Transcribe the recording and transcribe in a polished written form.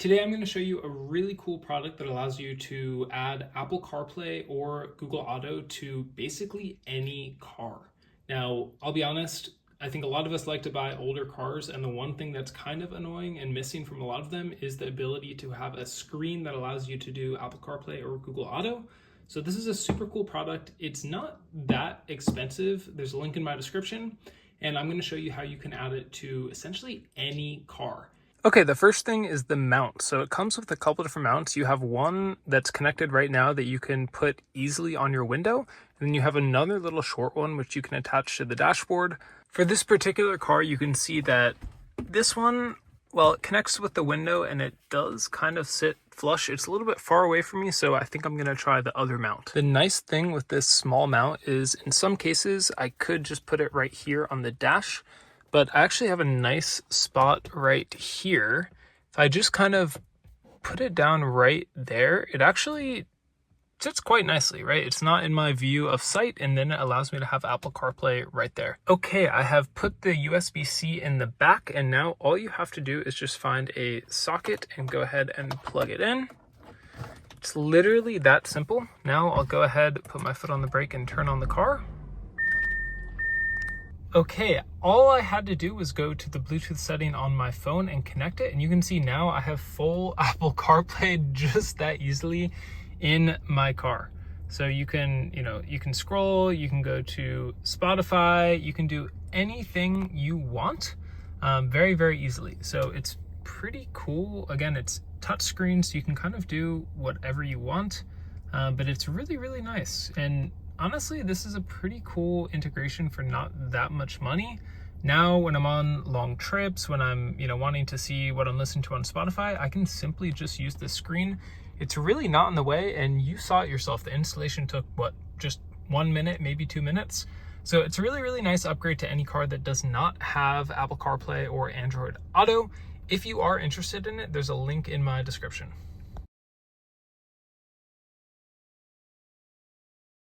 Today I'm going to show you a really cool product that allows you to add Apple CarPlay or Google Auto to basically any car. Now, I'll be honest, I think a lot of us like to buy older cars, and the one thing that's kind of annoying and missing from a lot of them is the ability to have a screen that allows you to do Apple CarPlay or Google Auto. So this is a super cool product. It's not that expensive. There's a link in my description, and I'm going to show you how you can add it to essentially any car. Okay, the first thing is the mount. So it comes with a couple different mounts. You have one that's connected right now that you can put easily on your window. And then you have another little short one which you can attach to the dashboard. For this particular car, you can see that this one, well, it connects with the window and it does kind of sit flush. It's a little bit far away from me, so I think I'm gonna try the other mount. The nice thing with this small mount is in some cases, I could just put it right here on the dash, but I actually have a nice spot right here. If I just kind of put it down right there, it actually sits quite nicely, right? It's not in my view of sight, and then it allows me to have Apple CarPlay right there. Okay, I have put the USB-C in the back, and now all you have to do is just find a socket and go ahead and plug it in. It's literally that simple. Now I'll go ahead, put my foot on the brake and turn on the car. Okay, all I had to do was go to the Bluetooth setting on my phone and connect it, and you can see now I have full Apple CarPlay just that easily in my car. So you can, you can scroll, you can go to Spotify, you can do anything you want very, very easily. So it's pretty cool. Again, it's touchscreen, so you can kind of do whatever you want, but it's really, really nice. And honestly, this is a pretty cool integration for not that much money. Now, when I'm on long trips, when I'm, wanting to see what I'm listening to on Spotify, I can simply just use this screen. It's really not in the way, and you saw it yourself. The installation took, just 1 minute, maybe 2 minutes. So it's a really, really nice upgrade to any car that does not have Apple CarPlay or Android Auto. If you are interested in it, there's a link in my description.